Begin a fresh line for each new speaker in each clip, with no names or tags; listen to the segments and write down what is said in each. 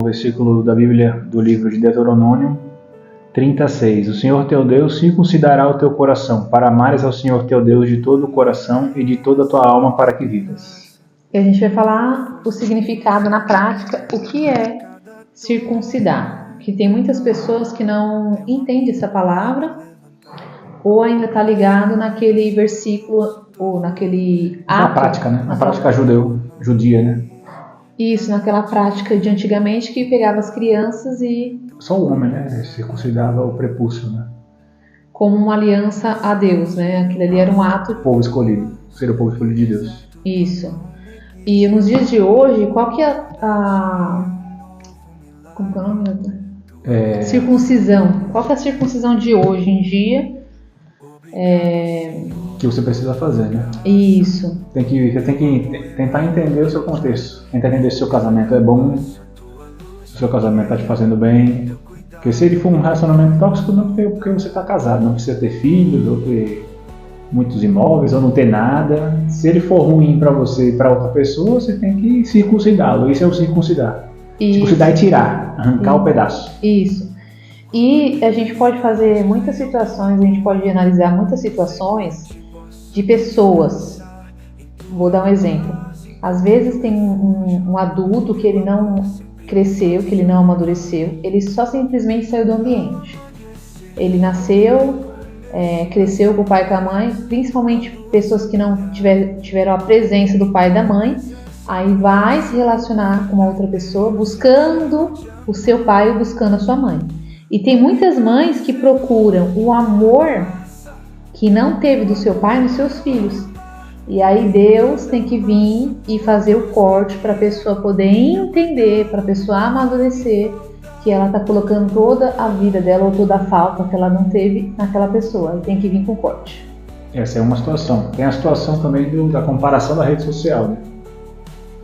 versículo da Bíblia do livro de Deuteronômio 36. O Senhor teu Deus circuncidará o teu coração, para amares ao Senhor teu Deus de todo o coração e de toda a tua alma para que vivas.
E a gente vai falar o significado na prática, o que é circuncidar. Que tem muitas pessoas que não entendem essa palavra ou ainda está ligado naquele versículo ou naquele ato.
Na prática, né? Na prática judia, né?
Isso, naquela prática de antigamente que pegava as crianças e...
Só o homem, né? Circuncidava o prepúcio, né?
Como uma aliança a Deus, né? Aquilo ali era um ato...
O povo escolhido, ser o povo escolhido de Deus.
Isso. E nos dias de hoje, qual que é como que é o nome? Circuncisão. Qual que é a circuncisão de hoje em dia?
Que você precisa fazer, né?
Isso.
Você tem que tentar entender o seu contexto. Tentar entender se o seu casamento é bom, se o seu casamento está te fazendo bem. Porque se ele for um relacionamento tóxico, não é porque você está casado. Não precisa ter filhos, ou ter muitos imóveis, ou não ter nada. Se ele for ruim para você e para outra pessoa, você tem que circuncidá-lo. Isso é o circuncidar.
Isso.
Circuncidar é tirar, arrancar o pedaço.
Isso. E a gente pode fazer muitas situações, a gente pode analisar muitas situações de pessoas. Vou dar um exemplo. Às vezes tem um adulto que ele não cresceu, que ele não amadureceu, ele só simplesmente saiu do ambiente. Ele nasceu, cresceu com o pai e com a mãe, principalmente pessoas que não tiveram a presença do pai e da mãe, aí vai se relacionar com uma outra pessoa buscando o seu pai ou buscando a sua mãe. E tem muitas mães que procuram o amor que não teve do seu pai nos seus filhos. E aí Deus tem que vir e fazer o corte para a pessoa poder entender, para a pessoa amadurecer que ela está colocando toda a vida dela ou toda a falta que ela não teve naquela pessoa. Aí tem que vir com o corte.
Essa é uma situação. Tem a situação também da comparação da rede social, né?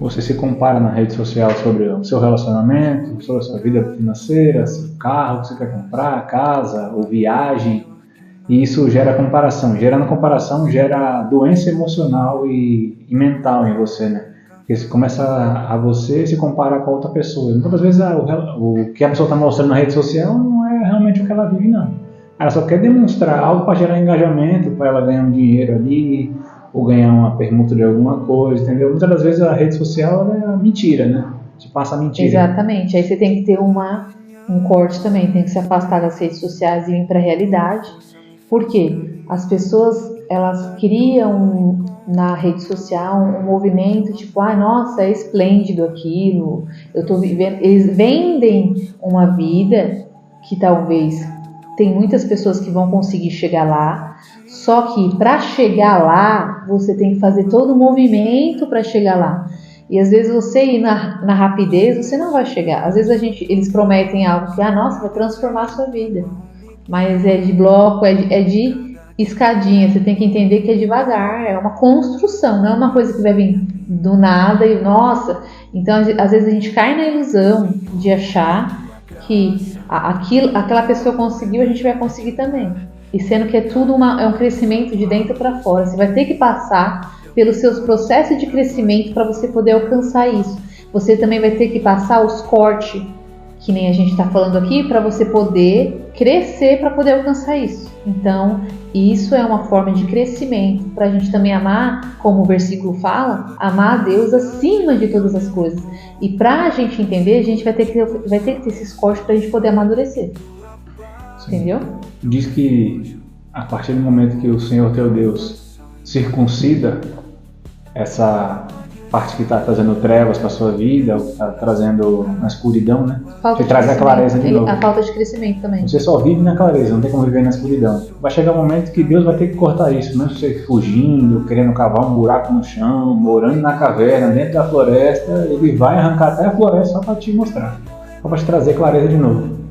Você se compara na rede social sobre o seu relacionamento, sobre a sua vida financeira, seu carro que você quer comprar, casa ou viagem. E isso gera comparação. Gerando comparação, gera doença emocional e mental em você, né? Porque você começa a você se comparar com a outra pessoa. Muitas vezes o que a pessoa está mostrando na rede social não é realmente o que ela vive, não. Ela só quer demonstrar algo para gerar engajamento, para ela ganhar um dinheiro ali, ou ganhar uma permuta de alguma coisa, entendeu? Muitas das vezes a rede social é mentira, né? Te passa mentira.
Exatamente. Aí você tem que ter um corte também, tem que se afastar das redes sociais e vir para a realidade. Por quê? As pessoas, elas criam na rede social um movimento tipo, nossa, é esplêndido aquilo, eu tô vivendo. Eles vendem uma vida que talvez tem muitas pessoas que vão conseguir chegar lá, só que para chegar lá, você tem que fazer todo o movimento para chegar lá. E às vezes você ir na rapidez, você não vai chegar. Às vezes eles prometem algo que, nossa, vai transformar a sua vida. Mas é de bloco, é de escadinha. Você tem que entender que é devagar, é uma construção, não é uma coisa que vai vir do nada e, nossa. Então, às vezes a gente cai na ilusão de achar que aquela pessoa conseguiu, a gente vai conseguir também. E sendo que é tudo é um crescimento de dentro para fora. Você vai ter que passar pelos seus processos de crescimento para você poder alcançar isso. Você também vai ter que passar os cortes, que nem a gente está falando aqui, para você poder crescer, para poder alcançar isso. Então, isso é uma forma de crescimento, para a gente também amar, como o versículo fala, amar a Deus acima de todas as coisas. E para a gente entender, a gente vai ter que ter esses cortes para a gente poder amadurecer. Sim. Entendeu?
Diz que a partir do momento que o Senhor teu Deus circuncida essa parte que está trazendo trevas para a sua vida, ou está trazendo a escuridão, né? Te traz a clareza de novo.
A falta de crescimento também.
Você só vive na clareza, não tem como viver na escuridão. Vai chegar um momento que Deus vai ter que cortar isso, não você fugindo, querendo cavar um buraco no chão, morando na caverna, dentro da floresta, ele vai arrancar até a floresta só para te mostrar, só para te trazer clareza de novo.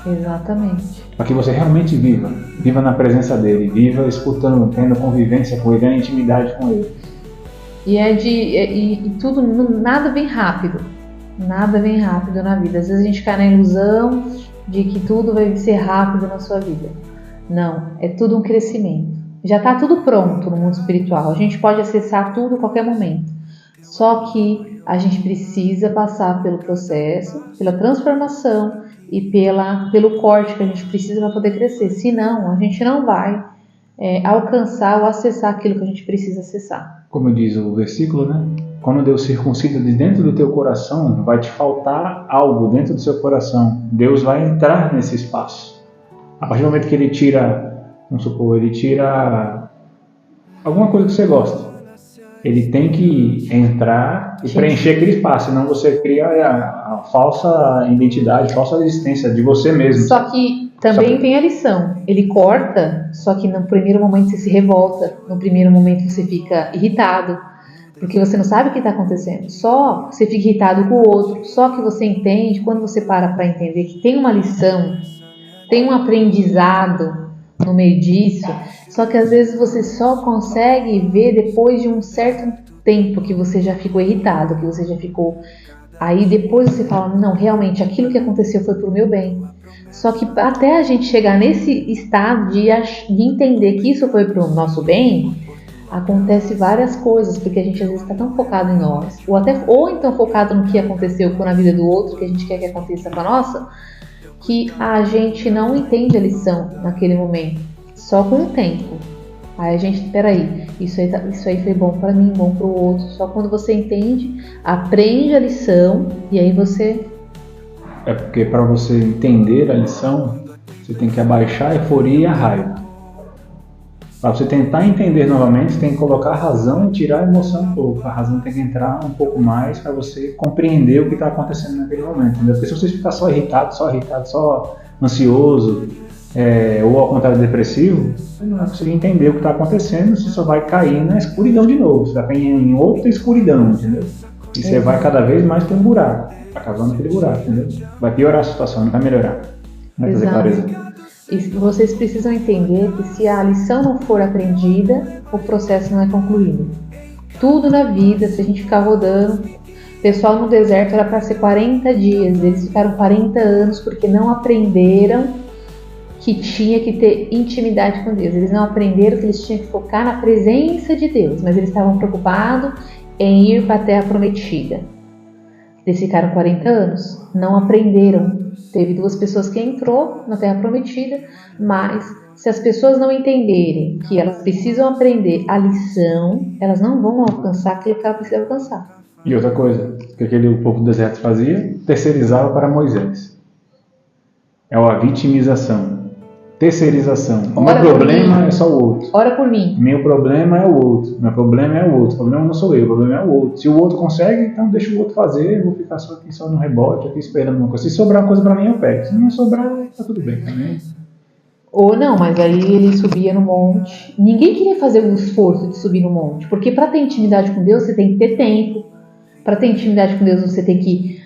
Exatamente.
Para que você realmente viva na presença dele, viva escutando, tendo convivência com ele, tendo intimidade com ele.
E tudo, nada vem rápido na vida. Às vezes a gente cai na ilusão de que tudo vai ser rápido na sua vida. Não, é tudo um crescimento. Já está tudo pronto no mundo espiritual. A gente pode acessar tudo a qualquer momento. Só que a gente precisa passar pelo processo, pela transformação e pelo corte que a gente precisa para poder crescer. Senão, a gente não vai alcançar ou acessar aquilo que a gente precisa acessar.
Como diz o versículo, né? Quando Deus circuncida de dentro do teu coração, vai te faltar algo dentro do seu coração. Deus vai entrar nesse espaço. A partir do momento que ele tira, vamos supor, ele tira alguma coisa que você gosta, ele tem que entrar e preencher aquele espaço, senão você cria a falsa identidade, a falsa existência de você mesmo.
Só que também tem a lição. Ele corta, só que no primeiro momento você se revolta, no primeiro momento você fica irritado, porque você não sabe o que está acontecendo. Só você fica irritado com o outro, só que você entende, quando você para entender que tem uma lição, tem um aprendizado no meio disso, só que às vezes você só consegue ver depois de um certo tempo que você já ficou irritado, que você já ficou... Aí depois você fala, não, realmente aquilo que aconteceu foi pro meu bem. Só que até a gente chegar nesse estado de entender que isso foi pro nosso bem, acontece várias coisas, porque a gente às vezes está tão focado em nós, ou então focado no que aconteceu na vida do outro, que a gente quer que aconteça com a nossa, que a gente não entende a lição naquele momento, só com o tempo. Aí a gente, peraí, isso aí foi bom para mim, bom para o outro. Só quando você entende, aprende a lição e aí você...
É porque para você entender a lição, você tem que abaixar a euforia e a raiva. Para você tentar entender novamente, você tem que colocar a razão e tirar a emoção um pouco. A razão tem que entrar um pouco mais para você compreender o que está acontecendo naquele momento, entendeu? Porque se você ficar só irritado, só ansioso, ou ao contrário depressivo, você não vai conseguir entender o que está acontecendo, você só vai cair na escuridão de novo, você vai cair em outra escuridão, entendeu? E você vai cada vez mais ter um buraco, tá cavando aquele buraco, entendeu? Vai piorar a situação, não vai melhorar. Não vai fazer clareza.
E vocês precisam entender que se a lição não for aprendida, o processo não é concluído. Tudo na vida, se a gente ficar rodando, o pessoal no deserto era para ser 40 dias, eles ficaram 40 anos porque não aprenderam que tinha que ter intimidade com Deus. Eles não aprenderam que eles tinham que focar na presença de Deus, mas eles estavam preocupados em ir para a Terra Prometida. Eles ficaram 40 anos, não aprenderam. Teve 2 pessoas que entrou na Terra Prometida, mas se as pessoas não entenderem que elas precisam aprender a lição, elas não vão alcançar aquilo que elas precisam alcançar.
E outra coisa que o povo do deserto fazia, terceirizava para Moisés. É a vitimização. Terceirização. O meu problema é só o outro.
Ora por mim.
Meu problema é o outro. Meu problema é o outro. O problema não sou eu, o problema é o outro. Se o outro consegue, então deixa o outro fazer. Eu vou ficar só aqui no rebote, aqui esperando uma coisa. Se sobrar uma coisa pra mim, eu pego. Se não sobrar, tá tudo bem também.
Ou não, mas aí ele subia no monte. Ninguém queria fazer um esforço de subir no monte. Porque para ter intimidade com Deus, você tem que ter tempo. Para ter intimidade com Deus, você tem que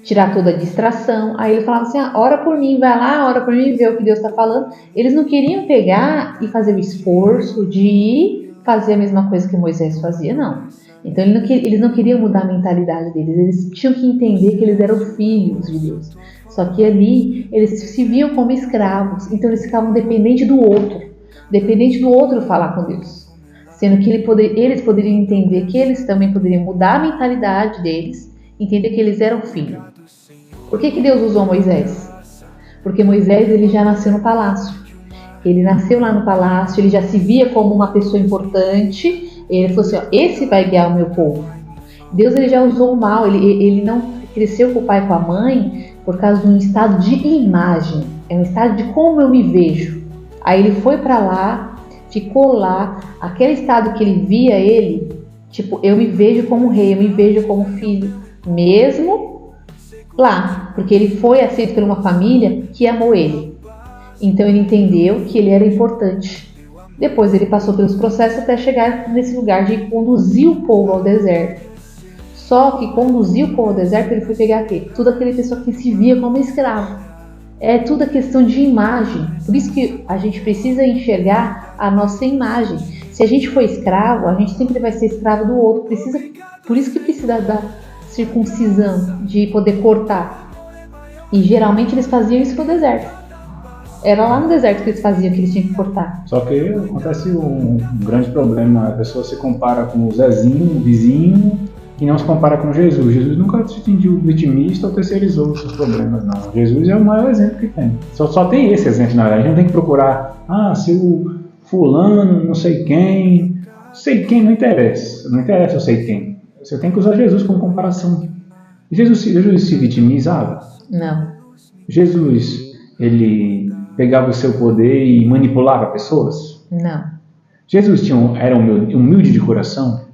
tirar toda a distração. Aí ele falava assim, ora por mim, vai lá, ora por mim, vê o que Deus está falando. Eles não queriam pegar e fazer o esforço de ir fazer a mesma coisa que Moisés fazia, não. Então eles não queriam mudar a mentalidade deles, eles tinham que entender que eles eram filhos de Deus. Só que ali eles se viam como escravos, então eles ficavam dependentes do outro falar com Deus. Sendo que eles poderiam entender que eles também poderiam mudar a mentalidade deles, entender que eles eram filhos. Por que Deus usou Moisés? Porque Moisés ele já nasceu no palácio. Ele nasceu lá no palácio, ele já se via como uma pessoa importante. Ele falou assim, esse vai guiar o meu povo. Deus ele já usou o mal, ele não cresceu com o pai e com a mãe por causa de um estado de imagem. É um estado de como eu me vejo. Aí ele foi para lá, ficou lá, aquele estado que ele via ele, tipo, eu me vejo como rei, eu me vejo como filho. Mesmo lá, porque ele foi aceito por uma família que amou ele. Então ele entendeu que ele era importante. Depois ele passou pelos processos até chegar nesse lugar de conduzir o povo ao deserto. Só que conduzir o povo ao deserto, ele foi pegar aqui, toda aquela pessoa que se via como escravo. É tudo a questão de imagem. Por isso que a gente precisa enxergar a nossa imagem. Se a gente for escravo, a gente sempre vai ser escravo do outro. Por isso que precisa da circuncisão, de poder cortar. E geralmente eles faziam isso no deserto. Era lá no deserto que eles faziam, que eles tinham que cortar.
Só que acontece um grande problema. A pessoa se compara com o Zezinho, o vizinho, e não se compara com Jesus. Jesus nunca se fingiu vitimista ou terceirizou os seus problemas, não. Jesus é o maior exemplo que tem. Só tem esse exemplo, na verdade. A gente não tem que procurar, se o fulano, não sei quem não interessa. Não interessa eu sei quem. Você tem que usar Jesus como comparação. Jesus se vitimizava?
Não.
Jesus, ele pegava o seu poder e manipulava pessoas?
Não.
Jesus era humilde de coração?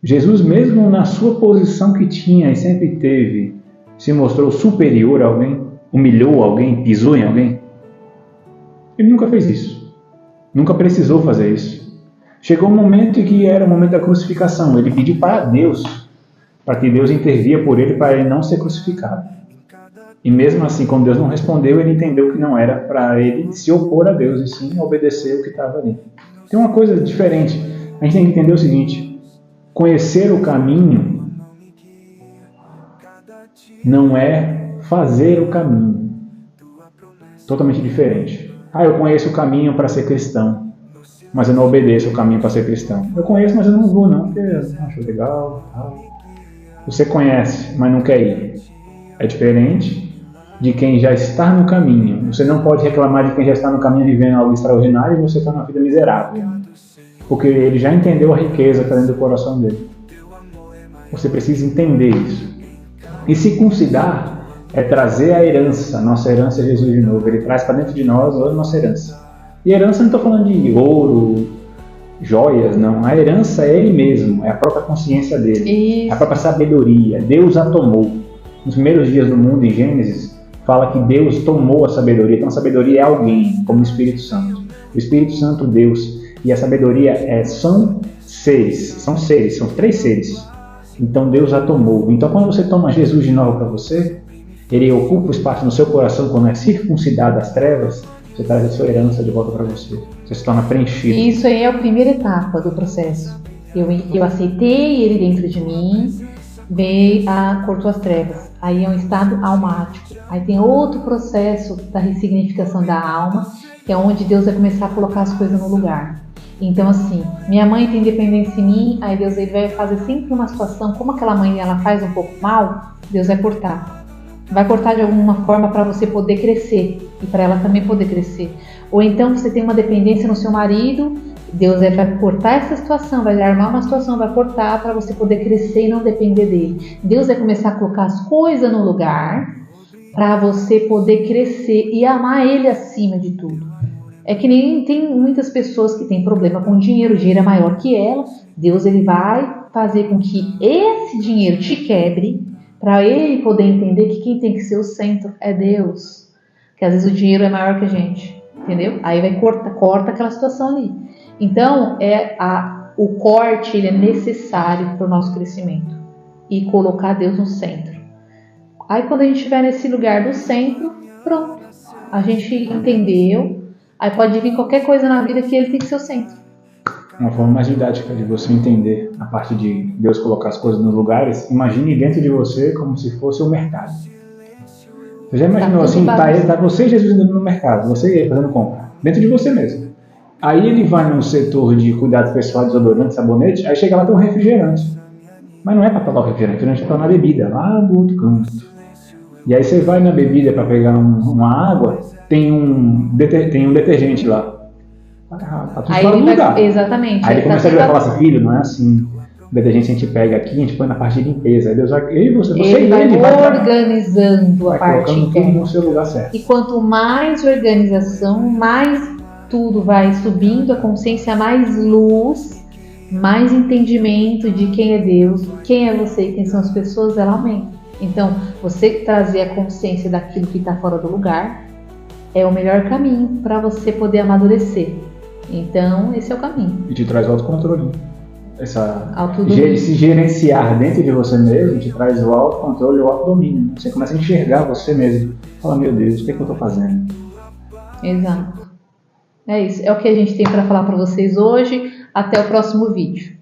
Jesus, mesmo na sua posição que tinha e sempre teve, se mostrou superior a alguém? Humilhou alguém? Pisou em alguém? Ele nunca fez isso. Nunca precisou fazer isso. Chegou um momento que era o momento da crucificação. Ele pediu para Deus, para que Deus intervia por ele, para ele não ser crucificado. E mesmo assim, quando Deus não respondeu, ele entendeu que não era para ele se opor a Deus, e sim obedecer o que estava ali. Tem uma coisa diferente. A gente tem que entender o seguinte: conhecer o caminho não é fazer o caminho. Totalmente diferente. Eu conheço o caminho para ser cristão, mas eu não obedeço o caminho para ser cristão. Eu conheço, mas eu não vou não, porque eu não acho legal. Você conhece, mas não quer ir. É diferente de quem já está no caminho. Você não pode reclamar de quem já está no caminho vivendo algo extraordinário e você está numa vida miserável. Porque ele já entendeu a riqueza que está dentro do coração dele. Você precisa entender isso. E circuncidar é trazer a herança. Nossa herança é Jesus de novo. Ele traz para dentro de nós a nossa herança. E herança não estou falando de ouro, joias, não. A herança é ele mesmo. É a própria consciência dele.
Isso.
É a própria sabedoria. Deus a tomou. Nos primeiros dias do mundo, em Gênesis, fala que Deus tomou a sabedoria. Então a sabedoria é alguém, como o Espírito Santo. O Espírito Santo, Deus, e a sabedoria são seres, são 3 seres. Então Deus a tomou. Então quando você toma Jesus de novo para você, ele ocupa o espaço no seu coração, quando é circuncidado as trevas, você traz a sua herança de volta para você. Você se torna preenchido.
Isso aí é a primeira etapa do processo. Eu aceitei ele dentro de mim, cortou as trevas. Aí é um estado almático. Aí tem outro processo da ressignificação da alma, que é onde Deus vai começar a colocar as coisas no lugar. Então, assim, minha mãe tem dependência em mim, aí Deus ele vai fazer sempre uma situação, como aquela mãe ela faz um pouco mal, Deus vai cortar. Vai cortar de alguma forma para você poder crescer e para ela também poder crescer. Ou então você tem uma dependência no seu marido, Deus vai cortar essa situação, vai armar uma situação, vai cortar para você poder crescer e não depender dele. Deus vai começar a colocar as coisas no lugar para você poder crescer e amar ele acima de tudo. É que nem tem muitas pessoas que têm problema com dinheiro, o dinheiro é maior que ela, Deus ele vai fazer com que esse dinheiro te quebre, para ele poder entender que quem tem que ser o centro é Deus. Que às vezes o dinheiro é maior que a gente, entendeu? Aí vai corta aquela situação ali. Então, o corte ele é necessário para o nosso crescimento e colocar Deus no centro. Aí quando a gente estiver nesse lugar do centro, pronto, a gente entendeu. Aí pode vir qualquer coisa na vida que ele tem que ser o centro.
Uma forma mais didática de você entender a parte de Deus colocar as coisas nos lugares, imagine dentro de você como se fosse o mercado. Você já imaginou assim, tá você e Jesus andando no mercado, você fazendo compra, dentro de você mesmo. Aí ele vai no setor de cuidados pessoais, desodorante, sabonete, aí chega lá tem um refrigerante. Mas não é para tomar o refrigerante é para tomar bebida, lá do outro canto. E aí você vai na bebida para pegar uma água, tem um detergente lá. Tá tudo fora do lugar.
Exatamente.
Aí ele começa a falar assim, filho, não é assim. O detergente a gente pega aqui, a gente põe na parte de limpeza. Aí Deus vai,
ele vai organizando a parte
colocando tudo no seu lugar certo.
E quanto mais organização, mais tudo vai subindo, a consciência mais luz, mais entendimento de quem é Deus, quem é você e quem são as pessoas, ela aumenta. Então, você trazer a consciência daquilo que está fora do lugar é o melhor caminho para você poder amadurecer. Então, esse é o caminho.
E te traz o autocontrole. Se gerenciar dentro de você mesmo te traz o autocontrole e o autodomínio. Você começa a enxergar você mesmo. Fala, meu Deus, o que é que eu estou fazendo?
Exato. É isso. É o que a gente tem para falar para vocês hoje. Até o próximo vídeo.